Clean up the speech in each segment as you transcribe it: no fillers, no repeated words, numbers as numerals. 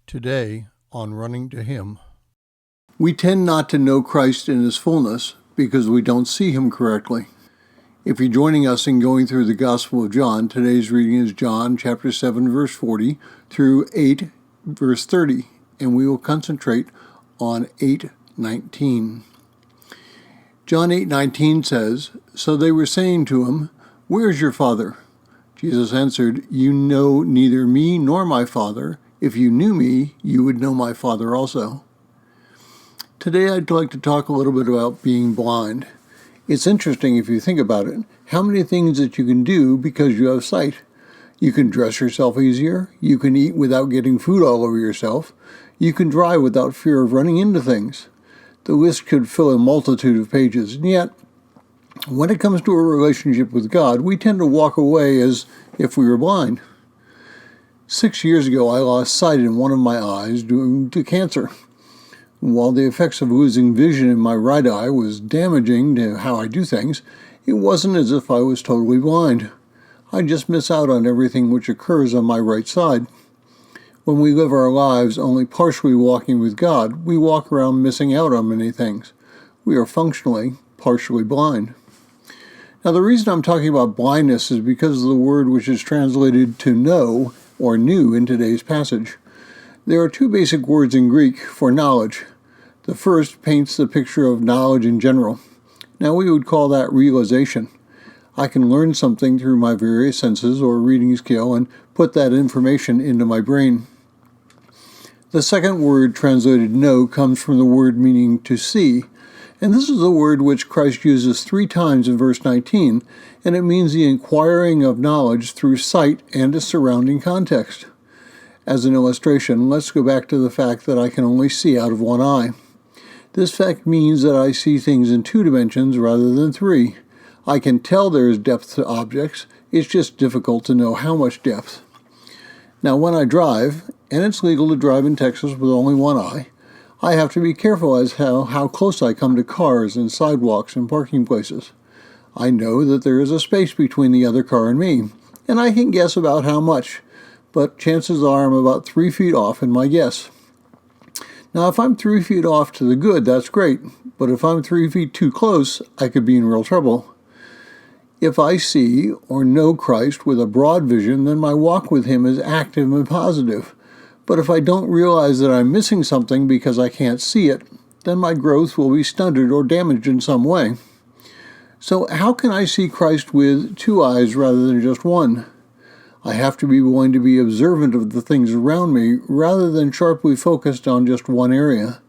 Today on Running to Him. We tend not to know Christ in His fullness because we don't see Him correctly. If you're joining us in going through the Gospel of John, today's reading is John chapter 7, verse 40 through 8, verse 30, and we will concentrate on 8:19. John 8:19 says, "So they were saying to him, 'Where is your Father?' Jesus answered, 'You know neither me nor my Father. If you knew me, you would know my Father also.'" Today I'd like to talk a little bit about being blind. It's interesting if you think about it, how many things that you can do because you have sight. You can dress yourself easier, you can eat without getting food all over yourself, you can drive without fear of running into things. The list could fill a multitude of pages, and yet, when it comes to a relationship with God, we tend to walk away as if we were blind. 6 years ago, I lost sight in one of my eyes due to cancer. While the effects of losing vision in my right eye was damaging to how I do things, it wasn't as if I was totally blind. I just miss out on everything which occurs on my right side. When we live our lives only partially walking with God, we walk around missing out on many things. We are functionally partially blind. Now, the reason I'm talking about blindness is because of the word which is translated to know or knew in today's passage. There are two basic words in Greek for knowledge. The first paints the picture of knowledge in general. Now, we would call that realization. I can learn something through my various senses or reading skill and put that information into my brain. The second word translated know comes from the word meaning to see. And this is the word which Christ uses 3 times in verse 19, and it means the inquiring of knowledge through sight and a surrounding context. As an illustration, let's go back to the fact that I can only see out of one eye. This fact means that I see things in 2 dimensions rather than 3. I can tell there is depth to objects, it's just difficult to know how much depth. Now, when I drive, and it's legal to drive in Texas with only one eye, I have to be careful as how close I come to cars and sidewalks and parking places. I know that there is a space between the other car and me, and I can guess about how much, but chances are I'm about 3 feet off in my guess. Now, if I'm 3 feet off to the good, that's great, but if I'm 3 feet too close, I could be in real trouble. If I see or know Christ with a broad vision, then my walk with Him is active and positive. But if I don't realize that I'm missing something because I can't see it, then my growth will be stunted or damaged in some way. So how can I see Christ with 2 eyes rather than just one? I have to be willing to be observant of the things around me rather than sharply focused on just one area.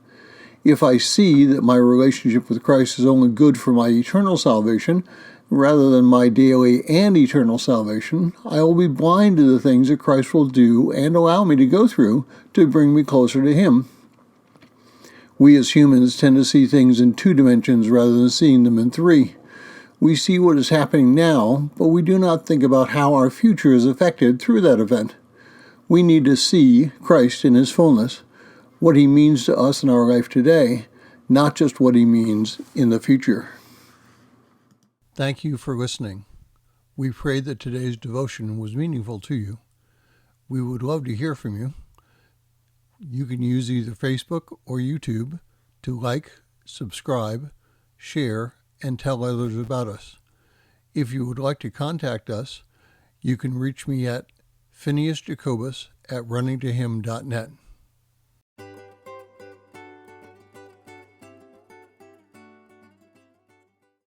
If I see that my relationship with Christ is only good for my eternal salvation, rather than my daily and eternal salvation, I will be blind to the things that Christ will do and allow me to go through to bring me closer to Him. We as humans tend to see things in 2 dimensions rather than seeing them in 3. We see what is happening now, but we do not think about how our future is affected through that event. We need to see Christ in His fullness, what He means to us in our life today, not just what He means in the future. Thank you for listening. We pray that today's devotion was meaningful to you. We would love to hear from you. You can use either Facebook or YouTube to like, subscribe, share, and tell others about us. If you would like to contact us, you can reach me at phineasjacobus@runningtohim.net.